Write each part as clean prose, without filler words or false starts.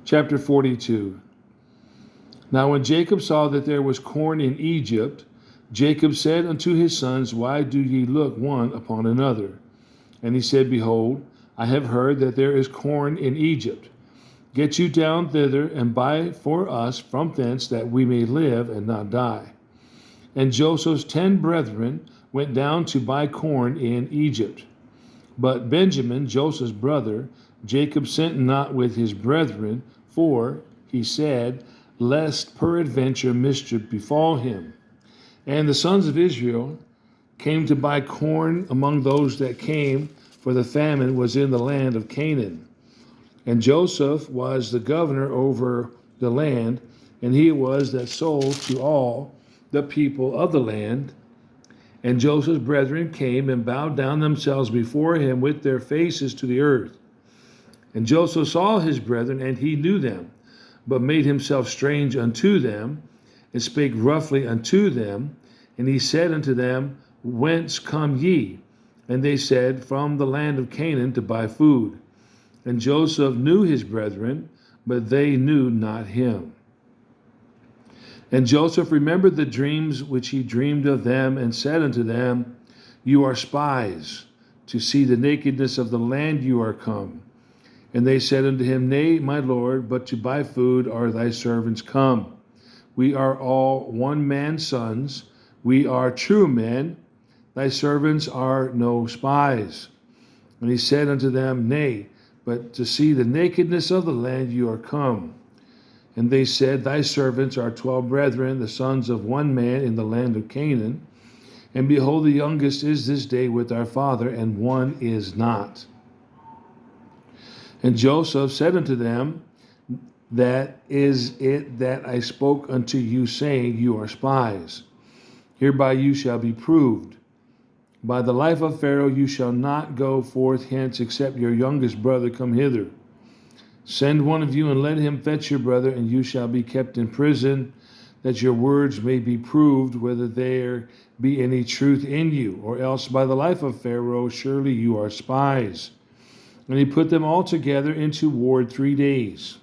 Chapter 42. Now when Jacob saw that there was corn in Egypt, Jacob said unto his sons, Why do ye look one upon another? And he said, Behold, I have heard that there is corn in Egypt. Get you down thither, and buy for us from thence, that we may live and not die. And Joseph's 10 brethren went down to buy corn in Egypt. But Benjamin, Joseph's brother, Jacob sent not with his brethren, for, he said, lest peradventure mischief befall him. And the sons of Israel came to buy corn among those that came, for the famine was in the land of Canaan. And Joseph was the governor over the land, and he it was that sold to all the people of the land. And Joseph's brethren came and bowed down themselves before him with their faces to the earth. And Joseph saw his brethren, and he knew them, but made himself strange unto them, and spake roughly unto them. And he said unto them, Whence come ye? And they said, From the land of Canaan, to buy food. And Joseph knew his brethren, but they knew not him. And Joseph remembered the dreams which he dreamed of them, and said unto them, You are spies, to see the nakedness of the land you are come. And they said unto him, Nay, my lord, but to buy food are thy servants come. We are all one man's sons. We are true men. Thy servants are no spies. And he said unto them, Nay, but to see the nakedness of the land you are come. And they said, Thy servants are 12 brethren, the sons of one man in the land of Canaan. And behold, the youngest is this day with our father, and one is not. And Joseph said unto them, That is it that I spoke unto you, saying, You are spies. Hereby you shall be proved. By the life of Pharaoh you shall not go forth hence, except your youngest brother come hither. Send one of you, and let him fetch your brother, and you shall be kept in prison, that your words may be proved, whether there be any truth in you, or else by the life of Pharaoh surely you are spies. And he put them all together into ward 3 days.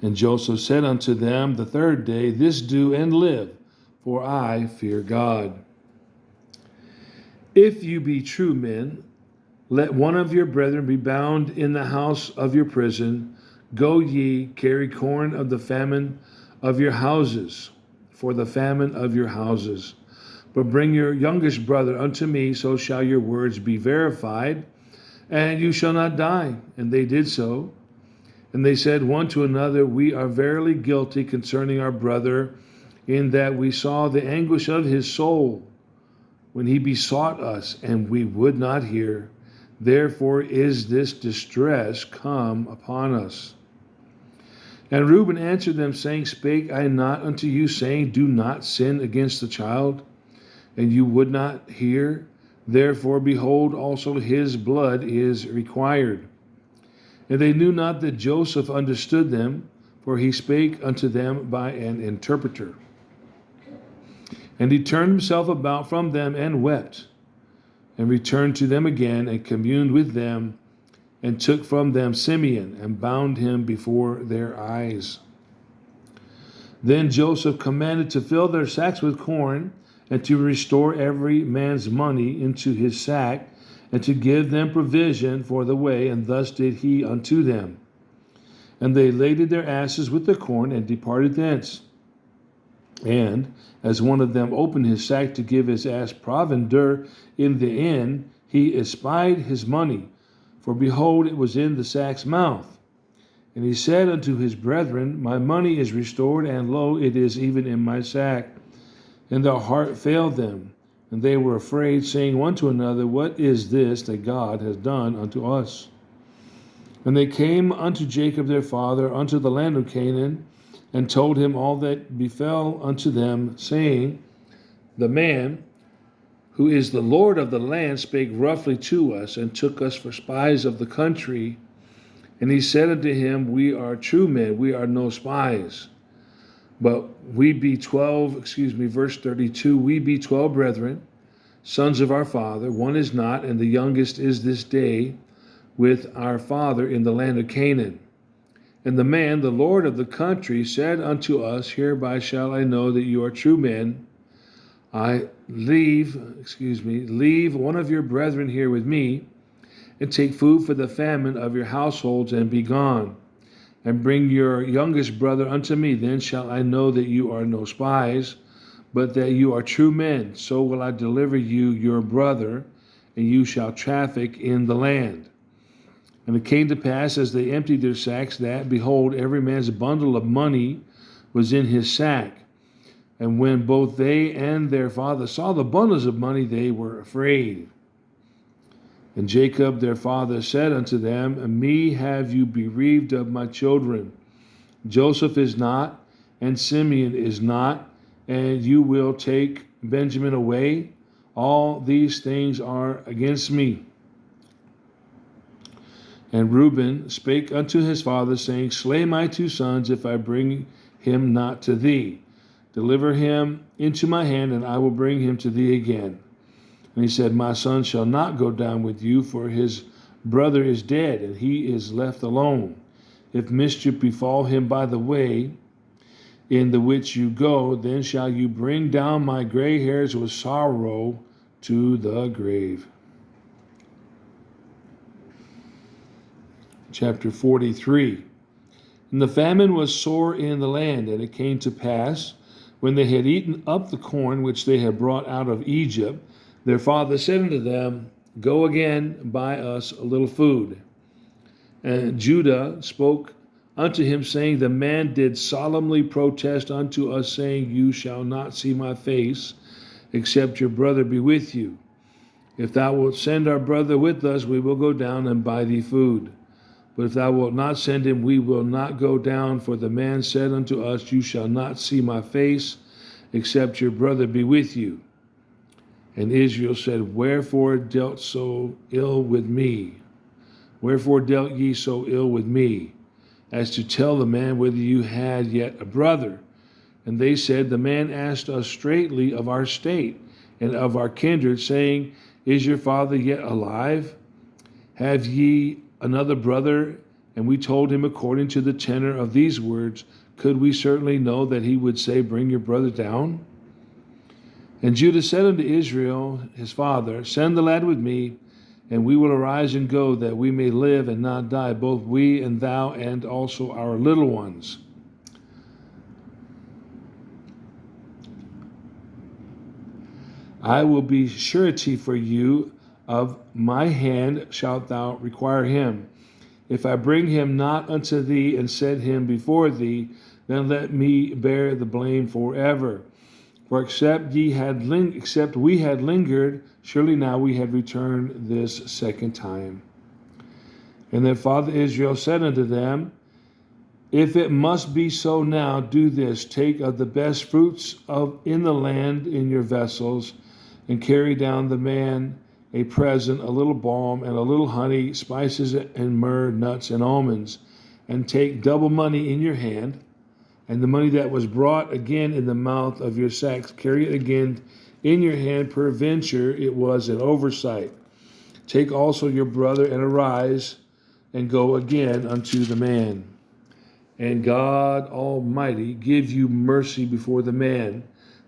And Joseph said unto them the 3rd day, This do and live, for I fear God. If you be true men, let one of your brethren be bound in the house of your prison. Go ye, carry corn of the famine of your houses, for the famine of your houses. But bring your youngest brother unto me, so shall your words be verified, and you shall not die. And they did so. And they said one to another, We are verily guilty concerning our brother, in that we saw the anguish of his soul when he besought us, and we would not hear. Therefore is this distress come upon us. And Reuben answered them, saying, Spake I not unto you, saying, Do not sin against the child? And you would not hear. Therefore, behold, also his blood is required. And they knew not that Joseph understood them, for he spake unto them by an interpreter. And he turned himself about from them and wept, and returned to them again, and communed with them, and took from them Simeon, and bound him before their eyes. Then Joseph commanded to fill their sacks with corn, and to restore every man's money into his sack, and to give them provision for the way, and thus did he unto them. And they laded their asses with the corn, and departed thence. And as one of them opened his sack to give his ass provender in the inn, he espied his money, for behold, it was in the sack's mouth. And he said unto his brethren, My money is restored, and lo, it is even in my sack. And their heart failed them, and they were afraid, saying one to another, What is this that God has done unto us? And they came unto Jacob their father, unto the land of Canaan, and told him all that befell unto them, saying, The man who is the Lord of the land spake roughly to us, and took us for spies of the country. And he said unto him, We are true men, we are no spies. But we be verse 32, we be 12 brethren, sons of our father. One is not, and the youngest is this day with our father in the land of Canaan. And the man, the Lord of the country, said unto us, Hereby shall I know that you are true men. Leave one of your brethren here with me, and take food for the famine of your households, and be gone. And bring your youngest brother unto me. Then shall I know that you are no spies, but that you are true men. So will I deliver you your brother, and you shall traffic in the land. And it came to pass, as they emptied their sacks, that, behold, every man's bundle of money was in his sack. And when both they and their father saw the bundles of money, they were afraid. And Jacob their father said unto them, Me have you bereaved of my children. Joseph is not, and Simeon is not, and you will take Benjamin away. All these things are against me. And Reuben spake unto his father, saying, Slay my two sons, if I bring him not to thee. Deliver him into my hand, and I will bring him to thee again. And he said, My son shall not go down with you, for his brother is dead, and he is left alone. If mischief befall him by the way in the which you go, then shall you bring down my gray hairs with sorrow to the grave. Chapter 43. And the famine was sore in the land, and it came to pass, when they had eaten up the corn which they had brought out of Egypt, their father said unto them, Go again, buy us a little food. And Judah spoke unto him, saying, The man did solemnly protest unto us, saying, You shall not see my face, except your brother be with you. If thou wilt send our brother with us, we will go down and buy thee food. But if thou wilt not send him, we will not go down. For the man said unto us, You shall not see my face, except your brother be with you. And Israel said, Wherefore dealt so ill with me? Wherefore dealt ye so ill with me, as to tell the man whether you had yet a brother? And they said, The man asked us straitly of our state and of our kindred, saying, Is your father yet alive? Have ye another brother? And we told him according to the tenor of these words. Could we certainly know that he would say, Bring your brother down? And Judah said unto Israel his father, Send the lad with me, and we will arise and go, that we may live and not die, both we and thou, and also our little ones. I will be surety for you, of my hand shalt thou require him. If I bring him not unto thee and set him before thee, then let me bear the blame forever. For except we had lingered, surely now we had returned this second time. And their father Israel said unto them, If it must be so now, do this: take of the best fruits in the land in your vessels, and carry down the man a present, a little balm, and a little honey, spices and myrrh, nuts and almonds, and take double money in your hand. And the money that was brought again in the mouth of your sacks, carry it again in your hand, peradventure it was an oversight. Take also your brother, and arise, and go again unto the man. And God Almighty give you mercy before the man,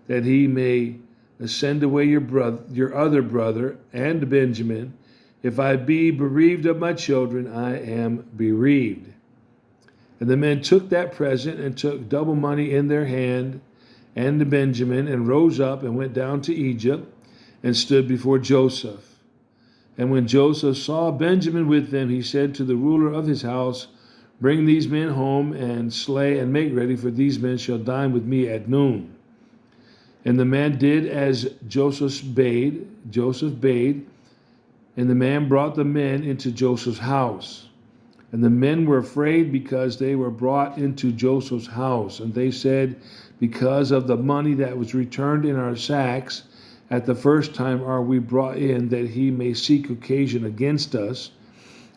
that he may send away your other brother, and Benjamin. If I be bereaved of my children, I am bereaved. And the men took that present, and took double money in their hand, and Benjamin, and rose up, and went down to Egypt, and stood before Joseph. And when Joseph saw Benjamin with them, he said to the ruler of his house, Bring these men home, and slay, and make ready, for these men shall dine with me at noon. And the man did as Joseph bade, and the man brought the men into Joseph's house. And the men were afraid, because they were brought into Joseph's house. And they said, Because of the money that was returned in our sacks at the first time are we brought in, that he may seek occasion against us,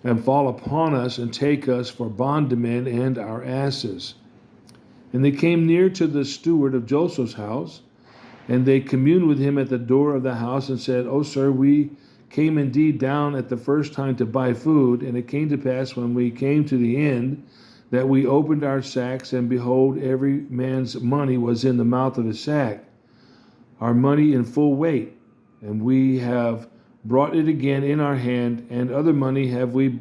and fall upon us, and take us for bondmen and our asses. And they came near to the steward of Joseph's house, and they communed with him at the door of the house, and said, O sir, we came indeed down at the first time to buy food, and it came to pass, when we came to the end, that we opened our sacks, and behold, every man's money was in the mouth of his sack, our money in full weight, and we have brought it again in our hand, and other money have we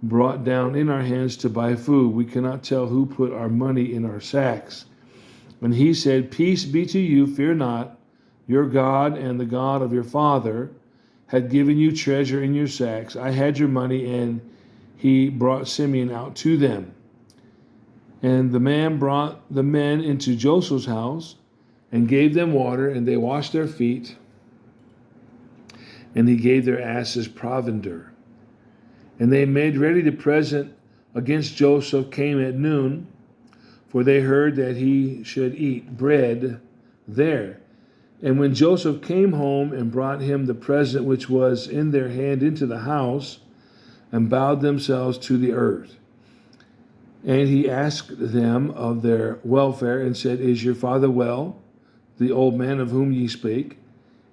brought down in our hands to buy food. We cannot tell who put our money in our sacks. And he said, Peace be to you, fear not. Your God and the God of your father had given you treasure in your sacks. I had your money. And he brought Simeon out to them. And the man brought the men into Joseph's house and gave them water, and they washed their feet. And he gave their asses provender. And they made ready the present against Joseph came at noon, for they heard that he should eat bread there. And when Joseph came home and brought him the present which was in their hand into the house, and bowed themselves to the earth. And he asked them of their welfare, and said, Is your father well, the old man of whom ye speak?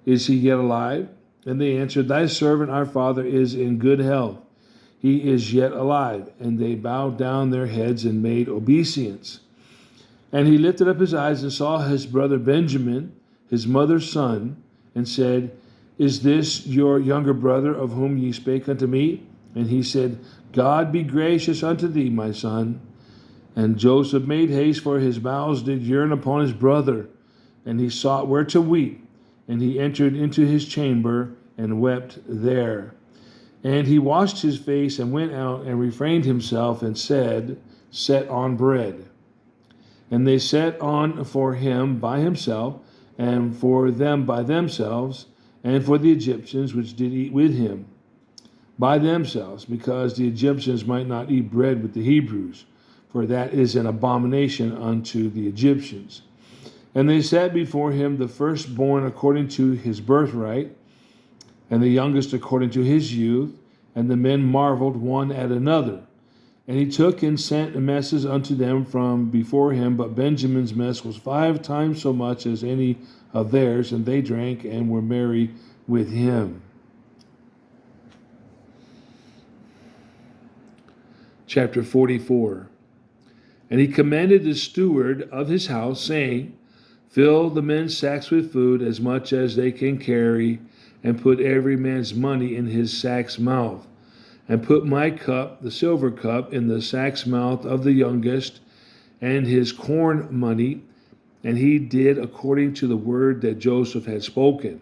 Is he yet alive? And they answered, Thy servant our father is in good health. He is yet alive. And they bowed down their heads and made obeisance. And he lifted up his eyes and saw his brother Benjamin, his mother's son, and said, Is this your younger brother of whom ye spake unto me? And he said, God be gracious unto thee, my son. And Joseph made haste, for his bowels did yearn upon his brother, and he sought where to weep. And he entered into his chamber and wept there. And he washed his face and went out and refrained himself and said, Set on bread. And they set on for him by himself, and for them by themselves, and for the Egyptians which did eat with him by themselves, because the Egyptians might not eat bread with the Hebrews, for that is an abomination unto the Egyptians. And they set before him the firstborn according to his birthright, and the youngest according to his youth. And the men marveled one at another. And he took and sent messes unto them from before him, but Benjamin's mess was 5 times so much as any of theirs, and they drank and were merry with him. Chapter 44. And he commanded the steward of his house, saying, Fill the men's sacks with food, as much as they can carry, and put every man's money in his sack's mouth. And put my cup, the silver cup, in the sack's mouth of the youngest, and his corn money. And he did according to the word that Joseph had spoken.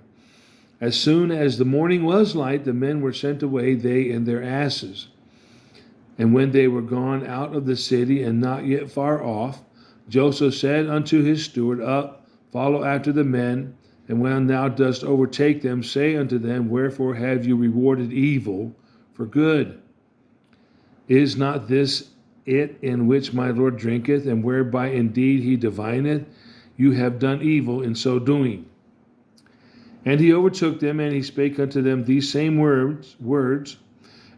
As soon as the morning was light, the men were sent away, they and their asses. And when they were gone out of the city, and not yet far off, Joseph said unto his steward, Up, follow after the men, and when thou dost overtake them, say unto them, Wherefore have you rewarded evil for good? Is not this it in which my Lord drinketh, and whereby indeed he divineth? You have done evil in so doing. And he overtook them, and he spake unto them these same words.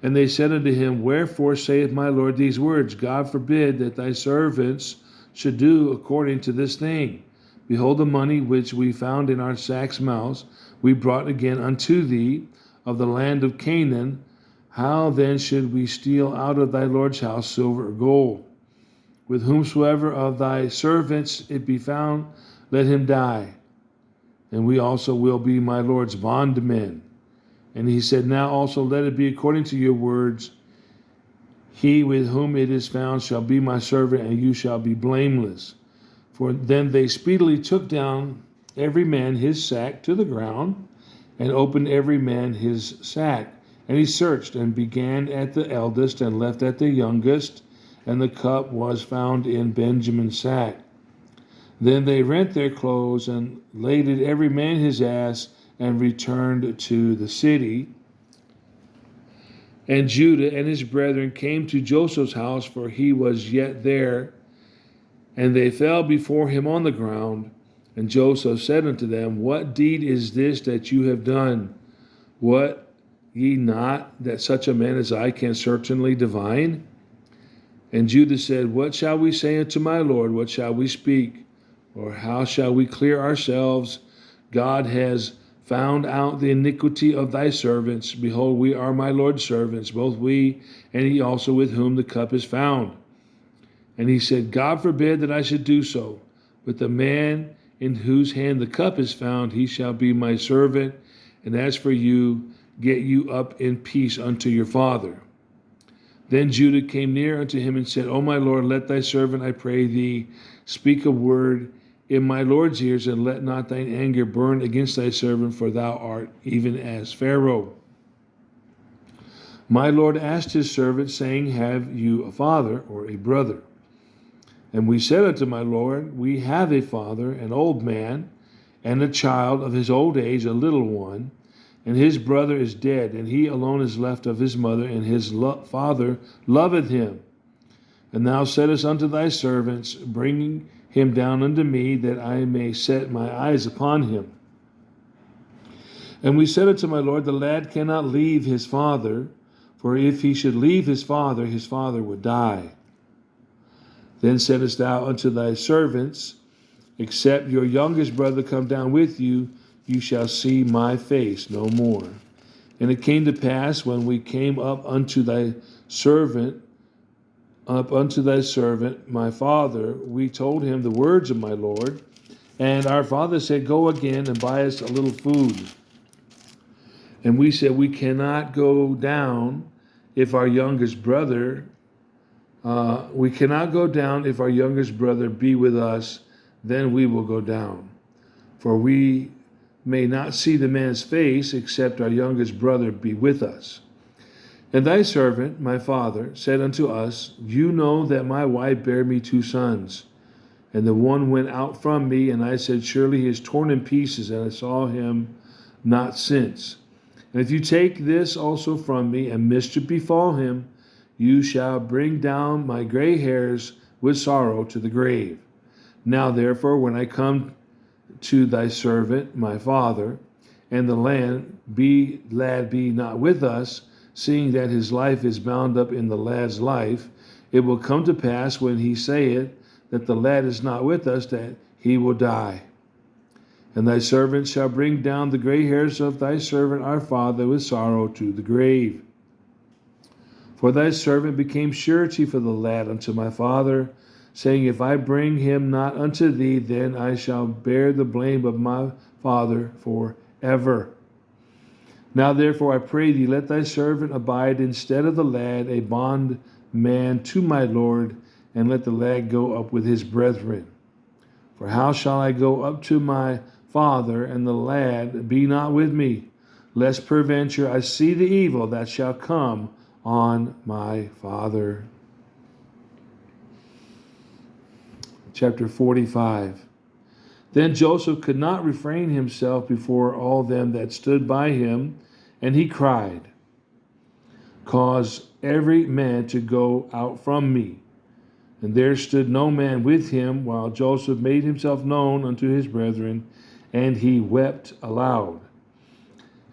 And they said unto him, Wherefore saith my Lord these words? God forbid that thy servants should do according to this thing. Behold, the money which we found in our sacks' mouths we brought again unto thee of the land of Canaan. How then should we steal out of thy Lord's house silver or gold? With whomsoever of thy servants it be found, let him die. And we also will be my Lord's bondmen. And he said, Now also let it be according to your words. He with whom it is found shall be my servant, and you shall be blameless. For then they speedily took down every man his sack to the ground, and opened every man his sack. And he searched, and began at the eldest, and left at the youngest, and the cup was found in Benjamin's sack. Then they rent their clothes, and laded every man his ass, and returned to the city. And Judah and his brethren came to Joseph's house, for he was yet there. And they fell before him on the ground. And Joseph said unto them, What deed is this that you have done? What ye not that such a man as I can certainly divine? And Judah said, What shall we say unto my Lord? What shall we speak? Or how shall we clear ourselves? God has found out the iniquity of thy servants. Behold, we are my Lord's servants, both we and he also with whom the cup is found. And he said, God forbid that I should do so. But the man in whose hand the cup is found, he shall be my servant. And as for you, get you up in peace unto your father. Then Judah came near unto him and said, O my Lord, let thy servant, I pray thee, speak a word in my Lord's ears, and let not thine anger burn against thy servant, for thou art even as Pharaoh. My Lord asked his servant, saying, Have you a father or a brother? And we said unto my Lord, We have a father, an old man, and a child of his old age, a little one, and his brother is dead, and he alone is left of his mother, and his father loveth him. And thou saidst unto thy servants, Bring him down unto me, that I may set my eyes upon him. And we said unto my Lord, The lad cannot leave his father, for if he should leave his father would die. Then saidst thou unto thy servants, Except your youngest brother come down with you, you shall see my face no more. And it came to pass, when we came up unto thy servant, my father, we told him the words of my Lord. And our father said, Go again and buy us a little food. And we said, We cannot go down if our youngest brother if our youngest brother be with us, then we will go down. For we may not see the man's face, except our youngest brother be with us. And thy servant, my father, said unto us, You know that my wife bare me 2 sons. And the one went out from me, and I said, Surely he is torn in pieces, and I saw him not since. And if you take this also from me, and mischief befall him, you shall bring down my gray hairs with sorrow to the grave. Now therefore, when I come to thy servant, my father, and the lad be not with us, seeing that his life is bound up in the lad's life, it will come to pass, when he saith that the lad is not with us, that he will die. And thy servant shall bring down the gray hairs of thy servant our father with sorrow to the grave. For thy servant became surety for the lad unto my father, saying, If I bring him not unto thee, then I shall bear the blame of my father forever. Now therefore I pray thee, let thy servant abide instead of the lad, a bondman to my Lord, and let the lad go up with his brethren. For how shall I go up to my father, and the lad be not with me, lest peradventure I see the evil that shall come on my father. Chapter 45. Then Joseph could not refrain himself before all them that stood by him, and he cried, Cause every man to go out from me. And there stood no man with him, while Joseph made himself known unto his brethren, and he wept aloud.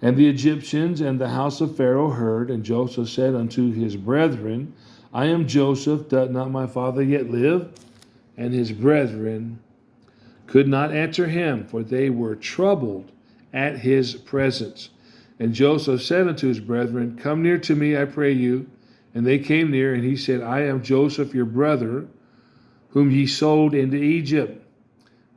And the Egyptians and the house of Pharaoh heard, and Joseph said unto his brethren, I am Joseph, doth not my father yet live? And his brethren could not answer him, for they were troubled at his presence. And Joseph said unto his brethren, Come near to me, I pray you. And they came near, and he said, I am Joseph your brother, whom ye sold into Egypt.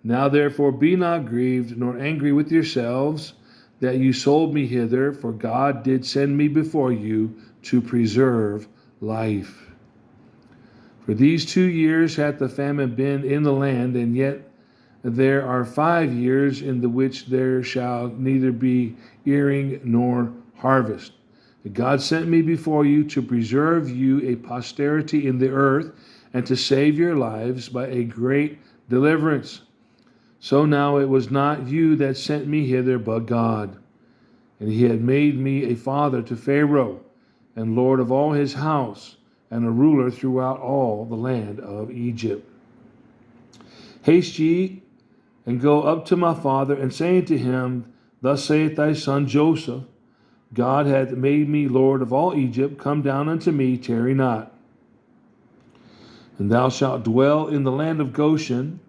Now therefore be not grieved, nor angry with yourselves, that you sold me hither, for God did send me before you to preserve life. For these 2 years hath the famine been in the land, and yet there are 5 years in the which there shall neither be earing nor harvest. God sent me before you to preserve you a posterity in the earth, and to save your lives by a great deliverance. So now it was not you that sent me hither, but God. And he had made me a father to Pharaoh, and lord of all his house, and a ruler throughout all the land of Egypt. Haste ye, and go up to my father, and say unto him, Thus saith thy son Joseph, God hath made me Lord of all Egypt. Come down unto me, tarry not. And thou shalt dwell in the land of Goshen,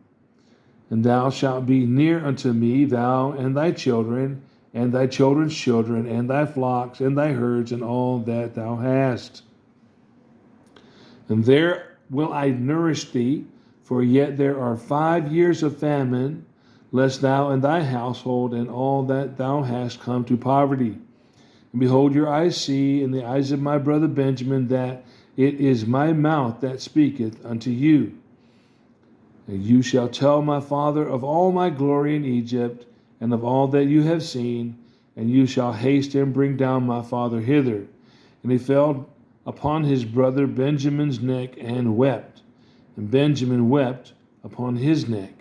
and thou shalt be near unto me, thou and thy children, and thy children's children, and thy flocks, and thy herds, and all that thou hast. And there will I nourish thee, for yet there are 5 years of famine, lest thou and thy household and all that thou hast come to poverty. And behold, your eyes see, in the eyes of my brother Benjamin, that it is my mouth that speaketh unto you. And you shall tell my father of all my glory in Egypt, and of all that you have seen, and you shall haste and bring down my father hither. And he fell upon his brother Benjamin's neck and wept, and Benjamin wept upon his neck.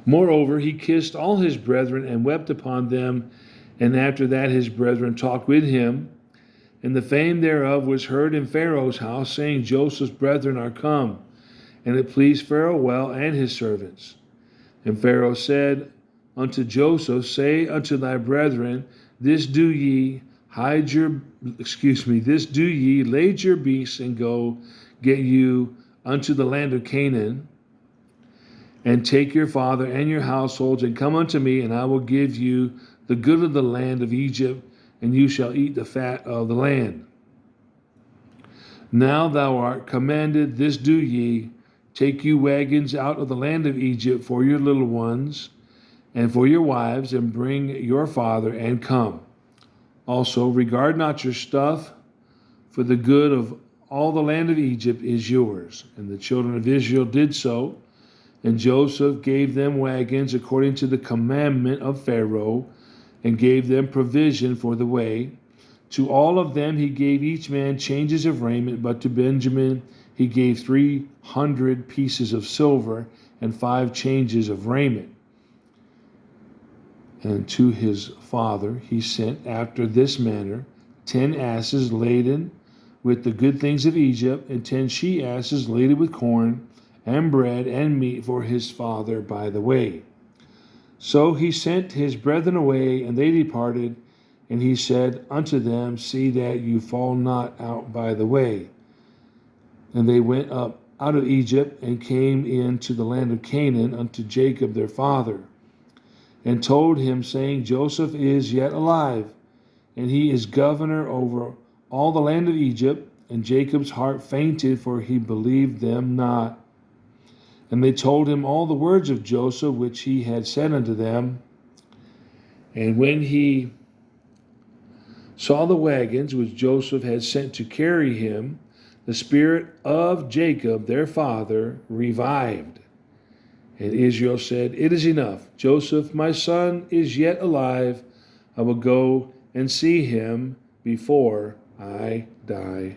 Moreover, he kissed all his brethren and wept upon them, and after that his brethren talked with him. And the fame thereof was heard in Pharaoh's house, saying, Joseph's brethren are come. And it pleased Pharaoh well and his servants. And Pharaoh said unto Joseph, Say unto thy brethren, this do ye, lade your beasts and go, get you unto the land of Canaan, and take your father and your households, and come unto me, and I will give you the good of the land of Egypt, and you shall eat the fat of the land. Now thou art commanded, this do ye, take you wagons out of the land of Egypt for your little ones, and for your wives, and bring your father, and come. Also regard not your stuff, for the good of all the land of Egypt is yours. And the children of Israel did so, and Joseph gave them wagons according to the commandment of Pharaoh, and gave them provision for the way. To all of them he gave each man changes of raiment, but to Benjamin he gave 300 pieces of silver and 5 changes of raiment. And to his father he sent after this manner 10 asses laden with the good things of Egypt, and 10 she-asses laden with corn and bread and meat for his father by the way. So he sent his brethren away, and they departed, and he said unto them, See that you fall not out by the way. And they went up out of Egypt, and came into the land of Canaan unto Jacob their father, and told him, saying, Joseph is yet alive, and he is governor over all the land of Egypt. And Jacob's heart fainted, for he believed them not. And they told him all the words of Joseph, which he had said unto them. And when he saw the wagons which Joseph had sent to carry him, the spirit of Jacob their father revived. And Israel said, It is enough. Joseph, my son, is yet alive. I will go and see him before I die.